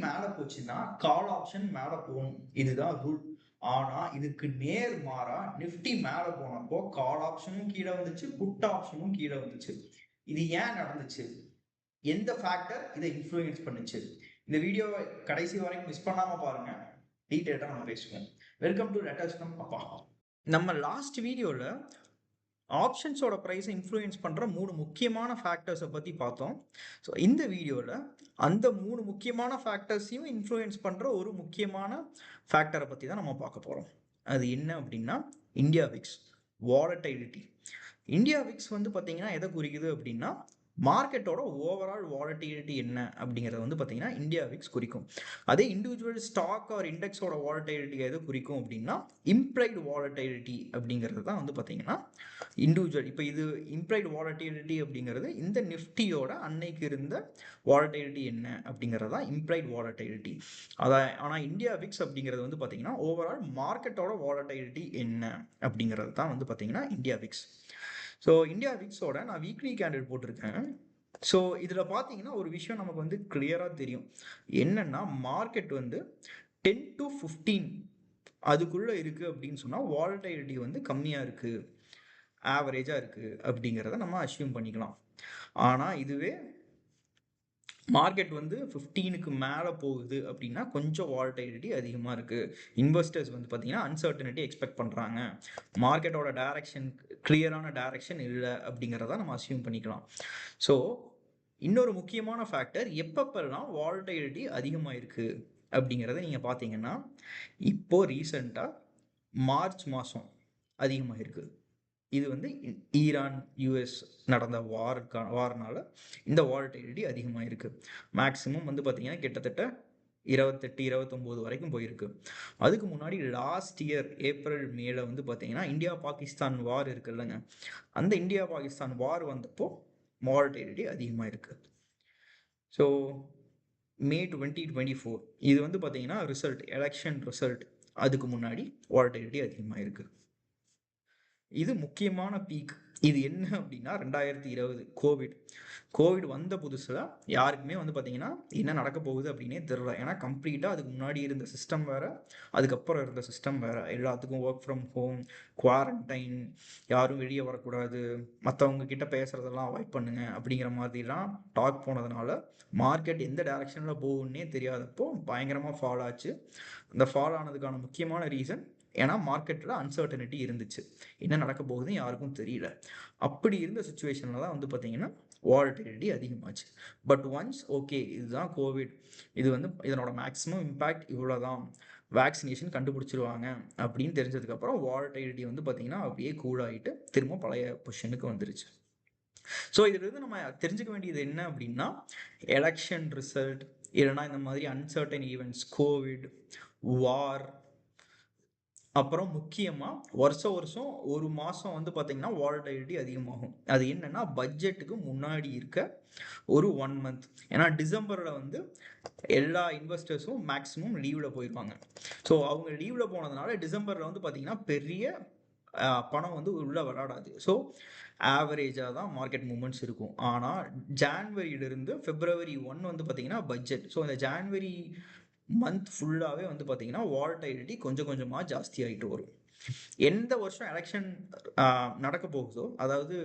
மேல போச்சுன்னா call option மேல போகணும், இதுதான் ரூல். ஆனா இதுக்கு நேர் மாறா நிஃப்டி மேல போனப்போ கால் ஆப்ஷனும் கீழே வந்துச்சு, புட் ஆப்ஷனும் கீழே வந்துச்சு. இது ஏன் நடந்துச்சு? எந்த ஃபேக்டர் இதை இன்ஃப்ளூயன்ஸ் பண்ணுச்சு? இந்த வீடியோவை கடைசி வரைக்கும் மிஸ் பண்ணாம பாருங்க, டீட்டெயிலாக நம்ம பேசுவோம். வெல்கம் டு லெட்டர்ஸ் ஃப்ரம் அப்பா. நம்ம லாஸ்ட் வீடியோவில் ஆப்ஷன்ஸோட ப்ரைஸை இன்ஃப்ளூயன்ஸ் பண்ணுற 3 முக்கியமான ஃபேக்டர்ஸை பற்றி பார்த்தோம். ஸோ இந்த வீடியோவில் அந்த 3 முக்கியமான ஃபேக்டர்ஸையும் இன்ஃப்ளூயன்ஸ் பண்ணுற ஒரு முக்கியமான ஃபேக்டரை பற்றி தான் நம்ம பார்க்க போகிறோம். அது என்ன அப்படின்னா India Vicks volatility. India Vicks வந்து பார்த்தீங்கன்னா எதை குறிக்குது அப்படின்னா மார்க்கெட்டோட ஓவரால் வாலட்டிலிட்டி என்ன அப்படிங்கிறத வந்து பார்த்தீங்கன்னா இந்தியா விக்ஸ் குறிக்கும். அதே இண்டிவிஜுவல் ஸ்டாக் ஆர் இண்டெக்ஸோட வாலட்டிலிட்டி எதை குறிக்கும் அப்படின்னா இம்ப்ளைடு வாலட்டிலிட்டி அப்படிங்கிறது தான் வந்து பார்த்தீங்கன்னா இண்டிவிஜுவல். இப்போ இது இம்ப்ளைடு வாலட்டிலிட்டி அப்படிங்கிறது இந்த நிஃப்டியோட அன்னைக்கு இருந்த வாலட்டிலிட்டி என்ன அப்படிங்கிறது தான் இம்ப்ளைடு வாலட்டிலிட்டி. ஆனால் இந்தியா விக்ஸ் அப்படிங்கிறது வந்து பார்த்தீங்கன்னா ஓவரால் மார்க்கெட்டோட வாலட்டிலிட்டி என்ன அப்படிங்கிறது தான் வந்து பார்த்தீங்கன்னா இந்தியா விக்ஸ். ஸோ இந்தியா விக்ஸோட நான் வீக்லி கேண்டில் போட்டிருக்கேன். ஸோ இதில் பார்த்தீங்கன்னா ஒரு விஷயம் நமக்கு வந்து கிளியராக தெரியும். என்னென்னா மார்க்கெட் வந்து 10 to 15 அதுக்குள்ளே இருக்குது அப்படின்னு சொன்னால் வாலட்டிலிட்டி வந்து கம்மியாக இருக்குது, ஆவரேஜாக இருக்குது அப்படிங்கிறத நம்ம அஸ்யூம் பண்ணிக்கலாம். ஆனால் இதுவே மார்க்கெட் வந்து 15க்கு மேலே போகுது அப்படின்னா கொஞ்சம் வாலட்டிலிட்டி அதிகமாக இருக்குது. இன்வெஸ்டர்ஸ் வந்து பார்த்தீங்கன்னா அன்சர்டனிட்டி எக்ஸ்பெக்ட் பண்ணுறாங்க, மார்க்கெட்டோட டைரக்ஷன் கிளியரான டைரக்ஷன் இல்லை அப்படிங்கிறத நம்ம அஸ்யூம் பண்ணிக்கலாம். ஸோ இன்னொரு முக்கியமான ஃபேக்டர் எப்பப்பெல்லாம் வாலட்டிலிட்டி அதிகமாக இருக்குது அப்படிங்கிறத நீங்கள் பார்த்தீங்கன்னா இப்போது ரீசெண்டாக மார்ச் மாதம் அதிகமாக இருக்குது. இது வந்து ஈரான் யூஎஸ் நடந்த வார்னால இந்த வாலட்டிலிட்டி அதிகமாக இருக்குது. மேக்ஸிமம் வந்து பார்த்தீங்கன்னா கிட்டத்தட்ட 28-29 வரைக்கும் போயிருக்கு. அதுக்கு முன்னாடி லாஸ்ட் இயர் ஏப்ரல் மேல வந்து பார்த்தீங்கன்னா இந்தியா பாகிஸ்தான் வார் இருக்கு இல்லைங்க, அந்த இந்தியா பாகிஸ்தான் வார் வந்தப்போ வாலட்டிலிட்டி அதிகமாக இருக்கு. ஸோ மே 2024 இது வந்து பார்த்தீங்கன்னா ரிசல்ட், எலெக்ஷன் ரிசல்ட், அதுக்கு முன்னாடி வாலட்டிலிட்டி அதிகமாக இருக்குது. இது முக்கியமான பீக். இது என்ன அப்படின்னா 2020 கோவிட் வந்த புதுசில் யாருக்குமே வந்து பார்த்தீங்கன்னா என்ன நடக்க போகுது அப்படின்னே தெரியல. ஏன்னா கம்ப்ளீட்டாக அதுக்கு முன்னாடி இருந்த சிஸ்டம் வேறு, அதுக்கப்புறம் இருந்த சிஸ்டம் வேறு. எல்லாத்துக்கும் ஒர்க் ஃப்ரம் ஹோம், குவாரண்டைன், யாரும் வெளியே வரக்கூடாது, மற்றவங்க கிட்ட பேசுகிறதெல்லாம் அவாய்ட் பண்ணுங்க அப்படிங்கிற மாதிரிலாம் டாக் போனதுனால மார்க்கெட் எந்த டைரக்ஷனில் போகுன்னே தெரியாதப்போ பயங்கரமாக ஃபால் ஆச்சு. அந்த ஃபால் ஆனதுக்கான முக்கியமான ரீசன் ஏன்னா மார்க்கெட்டில் அன்சர்டனிட்டி இருந்துச்சு, என்ன நடக்க போகுதுன்னு யாருக்கும் தெரியல. அப்படி இருந்த சுச்சுவேஷனில் தான் வந்து பார்த்தீங்கன்னா வாலட்டிலிட்டி அதிகமாச்சு. பட் ஒன்ஸ் ஓகே இதுதான் கோவிட், இது வந்து இதனோட மேக்ஸிமம் இம்பேக்ட் இவ்வளோ தான், வேக்சினேஷன் கண்டுபிடிச்சிருவாங்க அப்படின்னு தெரிஞ்சதுக்கப்புறம் வாலட்டிலிட்டி வந்து பார்த்தீங்கன்னா அப்படியே கூலாகிட்டு திரும்ப பழைய பொசிஷனுக்கு வந்துருச்சு. ஸோ இதிலிருந்து நம்ம தெரிஞ்சுக்க வேண்டியது என்ன அப்படின்னா எலெக்ஷன் ரிசல்ட் இல்லைன்னா இந்த மாதிரி அன்சர்டன் ஈவெண்ட்ஸ், கோவிட், வார், அப்புறம் முக்கியமாக வருஷம் ஒரு மாதம் வந்து பார்த்தீங்கன்னா வாலட்டிலிட்டி அதிகமாகும். அது என்னென்னா பட்ஜெட்டுக்கு முன்னாடி இருக்க ஒரு 1 மந்த். ஏன்னா டிசம்பரில் வந்து எல்லா இன்வெஸ்டர்ஸும் மேக்ஸிமம் லீவில் போயிடுவாங்க. ஸோ அவங்க லீவில் போனதுனால டிசம்பரில் வந்து பார்த்தீங்கன்னா பெரிய பணம் வந்து உள்ளே விளாடாது. ஸோ ஆவரேஜாக தான் மார்க்கெட் மூமெண்ட்ஸ் இருக்கும். ஆனால் ஜான்வரியிலிருந்து February 1 வந்து பார்த்தீங்கன்னா பட்ஜெட். ஸோ இந்த ஜான்வரி மந்த் ஃபுல்லாகவே வந்து பார்த்தீங்கன்னா வாலட்டிலிட்டி கொஞ்சம் கொஞ்சமாக ஜாஸ்தி ஆகிட்டு வரும். எந்த வருஷம் எலெக்ஷன் நடக்க போகுதோ, அதாவது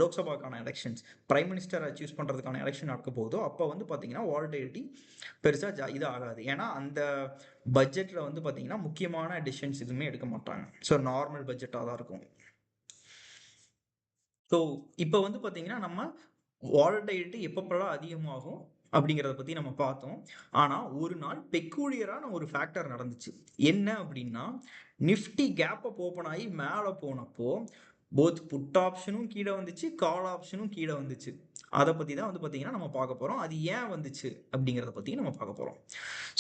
லோக்சபாக்கான எலெக்ஷன்ஸ், பிரைம் மினிஸ்டரை சூஸ் பண்ணுறதுக்கான எலெக்ஷன் நடக்க போகுதோ அப்போ வந்து பார்த்தீங்கன்னா வாலட்டிலிட்டி பெருசாக இது ஆகாது. ஏன்னா அந்த பட்ஜெட்டில் வந்து பார்த்தீங்கன்னா முக்கியமான டிசிஷன்ஸ் எதுவுமே எடுக்க மாட்டாங்க. ஸோ நார்மல் பட்ஜெட்டாக தான் இருக்கும். ஸோ இப்போ வந்து பார்த்தீங்கன்னா நம்ம வாலட்டிலிட்டி எப்பப்பெல்லாம் அதிகமாகும் அப்படிங்கிறத பற்றி நம்ம பார்த்தோம். ஆனால் ஒரு நாள் பெக்கூலியரான ஒரு ஃபேக்டர் நடந்துச்சு. என்ன அப்படின்னா நிஃப்டி கேப் அப் ஓப்பன் ஆகி மேலே போனப்போ போத் புட் ஆப்ஷனும் கீழே வந்துச்சு, கால் ஆப்ஷனும் கீழே வந்துச்சு. அதை பற்றி தான் வந்து பார்த்தீங்கன்னா நம்ம பார்க்க போகிறோம். அது ஏன் வந்துச்சு அப்படிங்கிறத பற்றி நம்ம பார்க்க போகிறோம்.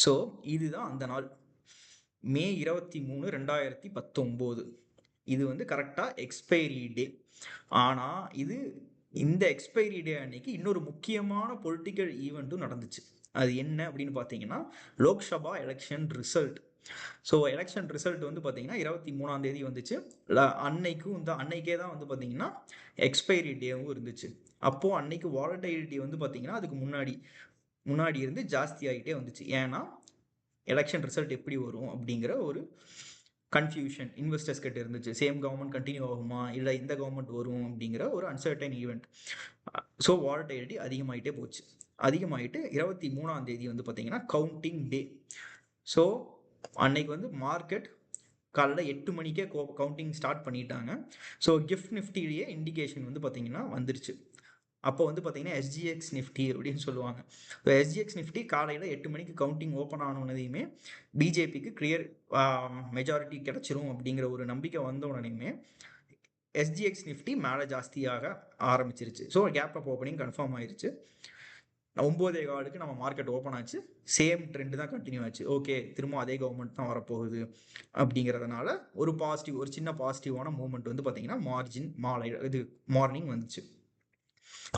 ஸோ இதுதான் அந்த நாள், மே 23, 2019. இது வந்து கரெக்டாக எக்ஸ்பைரி டே. ஆனால் இந்த எக்ஸ்பைரி டே அன்னைக்கு இன்னொரு முக்கியமான பொலிட்டிக்கல் ஈவெண்ட்டும் நடந்துச்சு. அது என்ன அப்படின்னு பார்த்தீங்கன்னா Lok Sabha election result. So election result வந்து பார்த்தீங்கன்னா 23ஆம் தேதி வந்துச்சு. அன்னைக்கே தான் வந்து பார்த்தீங்கன்னா எக்ஸ்பைரி டேவும் இருந்துச்சு. அப்போது அன்னைக்கு வாலட்டிலிட்டி வந்து பார்த்தீங்கன்னா அதுக்கு முன்னாடி முன்னாடி இருந்து ஜாஸ்தி ஆகிட்டே வந்துச்சு. ஏன்னா எலெக்ஷன் ரிசல்ட் எப்படி வரும் அப்படிங்கிற ஒரு கன்ஃபியூஷன் இன்வெஸ்டர்ஸ் கிட்ட இருந்துச்சு. சேம் கவர்மெண்ட் கண்டினியூ ஆகுமா இல்லை இந்த கவர்மெண்ட் வரும் அப்படிங்கிற ஒரு அன்சர்டைன் ஈவெண்ட். ஸோ வாலட்டிலிட்டி அதிகமாகிட்டே போச்சு. அதிகமாகிட்டு 23ஆம் தேதி வந்து பார்த்தீங்கன்னா கவுண்டிங் டே. ஸோ அன்னைக்கு வந்து மார்க்கெட் காலைல 8 மணிக்கே கவுண்டிங் ஸ்டார்ட் பண்ணிட்டாங்க. ஸோ கிஃப்ட் நிஃப்டிலேயே இண்டிகேஷன் வந்து பார்த்தீங்கன்னா வந்துருச்சு. அப்போ வந்து பார்த்தீங்கன்னா எஸ்ஜிஎக்ஸ் நிஃப்டி அப்படின்னு சொல்லுவாங்க. இப்போ எஸ்ஜிஎக்ஸ் நிஃப்டி காலையில் 8 மணிக்கு கவுண்டிங் ஓப்பன் ஆனோடனையுமே பிஜேபிக்கு கிளியர் மெஜாரிட்டி கிடைச்சிரும் அப்படிங்கிற ஒரு நம்பிக்கை வந்த உடனேயுமே எஸ்ஜிஎக்ஸ் நிஃப்டி மேலே ஜாஸ்தியாக ஆரம்பிச்சிருச்சு. So gap up opening confirm ஆயிருச்சு. 9:15 நம்ம மார்க்கெட் ஓப்பன் ஆச்சு. சேம் ட்ரெண்ட் தான் கண்டினியூ ஆச்சு. ஓகே, திரும்ப அதே கவர்மெண்ட் தான் வரப்போகுது அப்படிங்கிறதுனால ஒரு பாசிட்டிவ், ஒரு சின்ன பாசிட்டிவான மூவ்மெண்ட் வந்து பார்த்தீங்கன்னா மார்னிங் வந்துச்சு.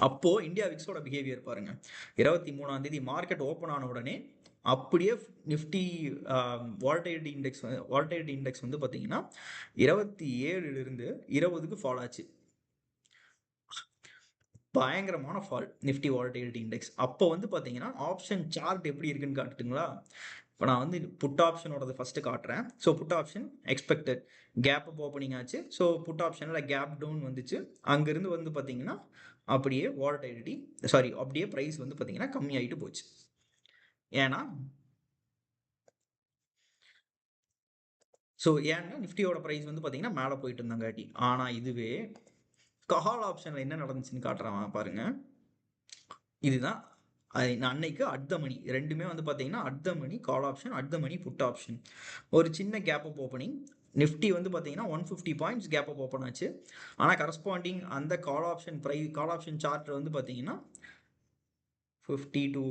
அப்போ இந்தியா விக்ஸோட பிஹேவியர் பாருங்க. 23ஆம் தேதி மார்க்கெட் ஓப்பன் ஆன உடனே அப்படியே நிஃப்டி வாலட்டிலிட்டி இண்டெக்ஸ் வந்து பார்த்தீங்கன்னா 27லிருந்து 20க்கு ஃபால் ஆச்சு. பயங்கரமான ஃபால் நிஃப்டி வாலட்டிலிட்டி இண்டெக்ஸ். அப்போ வந்து பார்த்தீங்கன்னா ஆப்ஷன் சார்ட் எப்படி இருக்குன்னு காட்டுங்களா? இப்போ நான் வந்து புட் ஆப்ஷனோடது ஃபர்ஸ்ட் காட்டுறேன். So put option expected gap up opening ஆச்சு. ஸோ புட் ஆப்ஷனில் கேப் டவுன் வந்துச்சு. அங்கேருந்து வந்து பார்த்தீங்கன்னா அப்படியே வாலட்டிலிட்டி அப்படியே ப்ரைஸ் வந்து பார்த்தீங்கன்னா கம்மியாயிட்டு போச்சு. ஏன்னா நிஃப்டியோட ப்ரைஸ் வந்து பார்த்தீங்கன்னா மேலே போயிட்டு இருந்தாங்காட்டி. ஆனால் இதுவே கால் ஆப்ஷனில் என்ன நடந்துச்சுன்னு காட்டுறான் பாருங்க. இதுதான் அன்னைக்கு அட் த மணி ரெண்டுமே வந்து பார்த்தீங்கன்னா at the money call option, at the money put option. ஒரு சின்ன கேப் அப் ஓப்பனிங். நிஃப்டி வந்து பார்த்தீங்கன்னா 150 பாயிண்ட்ஸ் கேப் அப் ஓப்பன் ஆச்சு. ஆனால் கரஸ்பாண்டிங் அந்த கால் ஆப்ஷன் சார்ட்டில் வந்து பார்த்தீங்கன்னா 50 to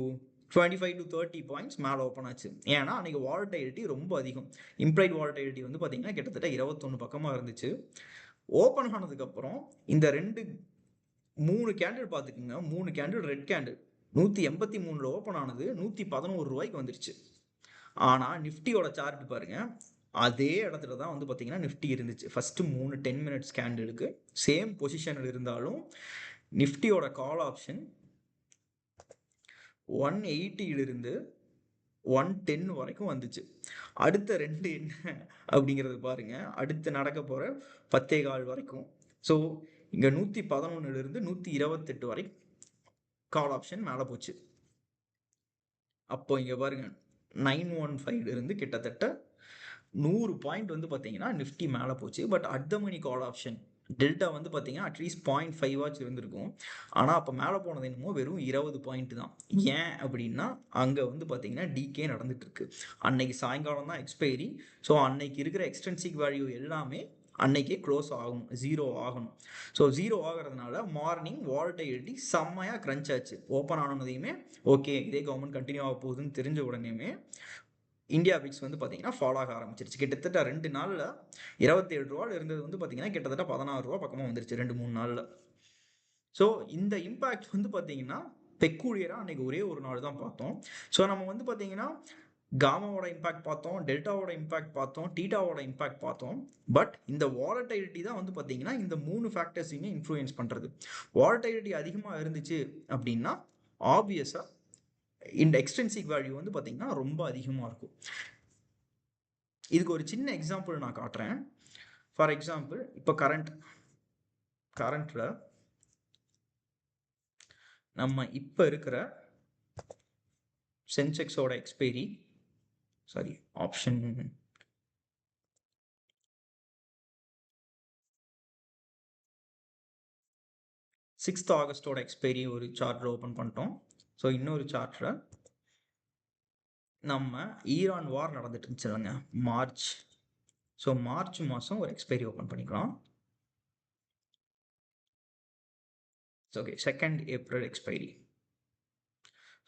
25 to 30 பாயிண்ட்ஸ் மேலே ஓப்பன் ஆச்சு. ஏன்னா அன்றைக்கி வாலட்டிலிட்டி ரொம்ப அதிகம். இம்ப்ளைட் வாலட்டிலிட்டி வந்து பார்த்தீங்கன்னா கிட்டத்தட்ட 21 பக்கமாக இருந்துச்சு. ஓப்பன் ஆனதுக்கப்புறம் இந்த 3 கேண்டில் பார்த்துக்குங்க. 3 கேண்டில் ரெட் கேண்டில் 183 ஓப்பன் ஆனது 111 ரூபாய்க்கு வந்துருச்சு. ஆனால் நிஃப்டியோட சார்ட் பாருங்க, அதே இடத்துல தான் வந்து பார்த்தீங்கன்னா நிஃப்டி இருந்துச்சு. ஃபர்ஸ்ட் 3 10 மினிட்ஸ் கேண்டிலுக்கு சேம் பொசிஷனில் இருந்தாலும் நிஃப்டியோட கால் ஆப்ஷன் 180லிருந்து 110 வரைக்கும் வந்துச்சு. அடுத்த 2 என்ன அப்படிங்கிறது பாருங்க. அடுத்து நடக்க போகிற 10:15 வரைக்கும். ஸோ இங்கே 111லிருந்து 128 வரைக்கும் கால் ஆப்ஷன் மேலே போச்சு. அப்போ இங்கே பாருங்க 915 இருந்து கிட்டத்தட்ட 100 பாயிண்ட் வந்து பார்த்தீங்கன்னா நிஃப்டி மேலே போச்சு. But at the money call option delta வந்து பார்த்தீங்கன்னா அட்லீஸ்ட் 0.5 ஆச்சு இருந்திருக்கும். ஆனால் அப்போ மேலே போனது என்னமோ வெறும் 20 பாயிண்ட் தான். ஏன் அப்படின்னா அங்கே வந்து பார்த்தீங்கன்னா டிகே நடந்துட்டு இருக்கு. அன்னைக்கு சாயங்காலம் தான் எக்ஸ்பைரி. ஸோ அன்னைக்கு இருக்கிற எக்ஸ்டென்சிவ் வேல்யூ எல்லாமே அன்னைக்கே க்ளோஸ் ஆகும், 0 ஆகணும். ஸோ 0 ஆகிறதுனால மார்னிங் வாலட்டிலிட்டி செம்மையாக க்ரன்ச் ஆச்சு. ஓப்பன் ஆனதையுமே ஓகே இதே கவர்மெண்ட் கண்டினியூ ஆக போகுதுன்னு தெரிஞ்ச உடனேயுமே இந்தியா விக்ஸ் வந்து பார்த்தீங்கன்னா ஃபாலோ ஆக ஆரம்பிச்சிருச்சு. கிட்டத்தட்ட 2 நாளில் 27 ரூபாயில் இருந்தது வந்து பார்த்தீங்கன்னா கிட்டத்தட்ட 16 ரூபா பக்கமாக வந்துருச்சு 2-3 நாளில். ஸோ இந்த இம்பேக்ட் வந்து பார்த்தீங்கன்னா பெக்கூலியராக அன்னைக்கு ஒரே ஒரு நாள் தான் பார்த்தோம். ஸோ நம்ம வந்து பார்த்தீங்கன்னா காமாவோட இம்பாக்ட் பார்த்தோம், டெல்டாவோட இம்பாக்ட் பார்த்தோம், டீட்டாவோட இம்பாக்ட் பார்த்தோம். பட் இந்த வாலட்டிலிட்டி தான் வந்து பார்த்தீங்கன்னா இந்த 3 ஃபேக்டர்ஸையுமே இன்ஃப்ளூயன்ஸ் பண்ணுறது. வாலட்டிலிட்டி அதிகமாக இருந்துச்சு அப்படின்னா ஆப்வியஸாக இந்த எக்ஸ்ட்ரின்சிக் வேல்யூ வந்து பார்த்தீங்கன்னா ரொம்ப அதிகமாக இருக்கும். இதுக்கு ஒரு சின்ன எக்ஸாம்பிள் நான் காட்டுறேன். ஃபார் எக்ஸாம்பிள் இப்போ கரண்ட்ல நம்ம இப்போ இருக்கிற சென்செக்ஸோட எக்ஸ்பைரி ஆப்ஷன் 6th ஆகஸ்டோட எக்ஸ்பைரி ஒரு சார்ட்டில் ஓப்பன் பண்ணிட்டோம். ஸோ இன்னொரு சார்ட்டில் நம்ம ஈரான் வார் நடந்துட்டு இருந்துச்சுங்க மார்ச். ஸோ மார்ச் மாதம் ஒரு எக்ஸ்பைரி ஓப்பன் பண்ணிக்கலாம். Okay, 2nd April expiry.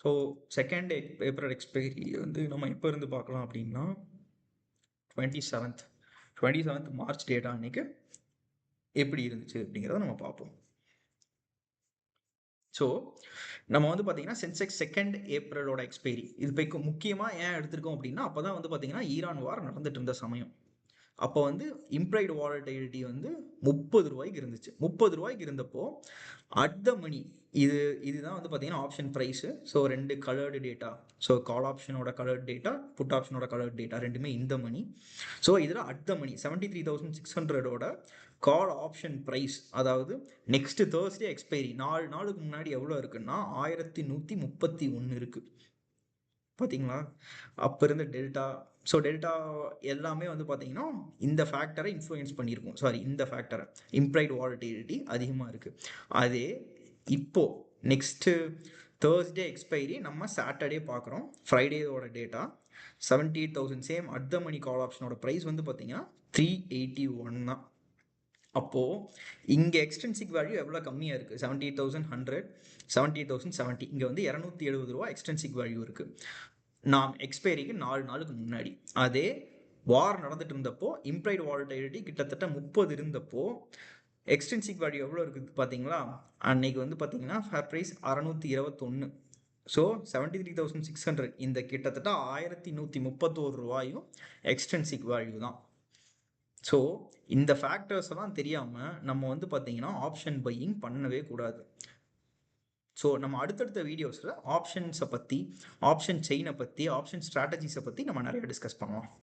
So 2nd April expiry வந்து நம்ம எப்போ இருந்து பார்க்கலாம் அப்படின்னா 27th மார்ச் டேட்டா அன்னைக்கு எப்படி இருந்துச்சு அப்படிங்கிறத நம்ம பார்ப்போம். ஸோ நம்ம வந்து பார்த்தீங்கன்னா சென்செக்ஸ் 2nd ஏப்ரலோட எக்ஸ்பைரி இது இப்போ முக்கியமாக ஏன் எடுத்திருக்கோம் அப்படின்னா அப்போ தான் வந்து பார்த்தீங்கன்னா ஈரான் வார் நடந்துட்டு இருந்த சமயம். அப்போ வந்து இம்ப்ளைடு வாலட்டிலிட்டி வந்து 30 ரூபாய்க்கு இருந்துச்சு. 30 ரூபாய்க்கு இருந்தப்போ அட் த மணி இதுதான் வந்து பார்த்தீங்கன்னா option price. So 2 coloured data. So call ஆப்ஷனோட கலர்ட் டேட்டா, புட் ஆப்ஷனோட கலர்ட் டேட்டா ரெண்டுமே இந்த மணி. ஸோ இதில் அட் த மணி 73,600ஓட கால் ஆப்ஷன் ப்ரைஸ், அதாவது நெக்ஸ்ட் தேர்ஸ்டே எக்ஸ்பைரி 4 நாளுக்கு முன்னாடி எவ்வளோ இருக்குன்னா 1131 இருக்கு. பார்த்தீங்களா? அப்போ இருந்த டெல்டா. ஸோ டெல்டா எல்லாமே வந்து பார்த்தீங்கன்னா இந்த ஃபேக்டரை இன்ஃப்ளூயன்ஸ் பண்ணியிருக்கும். சாரி, இந்த ஃபேக்டரை இம்ப்ளைட் வாலட்டிலிட்டி அதிகமாக இருக்குது. அதே இப்போ நெக்ஸ்ட்டு தேர்ஸ்டே எக்ஸ்பைரி நம்ம சாட்டர்டே பார்க்குறோம். ஃப்ரைடேவோட data 78,000 same at the money call ஆப்ஷனோட ப்ரைஸ் வந்து பார்த்தீங்கன்னா 381 தான். அப்போது இங்கே எக்ஸ்டென்சிக் வேல்யூ எவ்வளோ கம்மியாக இருக்குது? 78,100, 78,070. இங்கே வந்து 270 ரூபா எக்ஸ்டென்சிக் வேல்யூ இருக்குது நாம் எக்ஸ்பைரிக்கு 4 நாளுக்கு முன்னாடி. அதே வார் நடந்துட்டு இருந்தப்போ இம்ப்ளைட் வாலட்டிலிட்டி கிட்டத்தட்ட 30 இருந்தப்போ எக்ஸ்டென்சிக் வேல்யூ எவ்வளோ இருக்குது பார்த்தீங்களா? அன்னைக்கு வந்து பார்த்தீங்கன்னா ஃபேர் ப்ரைஸ் 621. ஸோ 73,600 இந்த கிட்டத்தட்ட 1131 ரூபாயும் எக்ஸ்டென்சிக் வேல்யூ தான். ஸோ இந்த ஃபேக்டர்ஸ் எல்லாம் தெரியாமல் நம்ம வந்து பார்த்தீங்கன்னா ஆப்ஷன் பையிங் பண்ணவே கூடாது. ஸோ நம்ம அடுத்தடுத்த வீடியோஸில் ஆப்ஷன்ஸை பற்றி, ஆப்ஷன் செயினை பற்றி, ஆப்ஷன் ஸ்ட்ராட்டஜிஸை பற்றி நம்ம நிறைய டிஸ்கஸ் பண்ணுவோம்.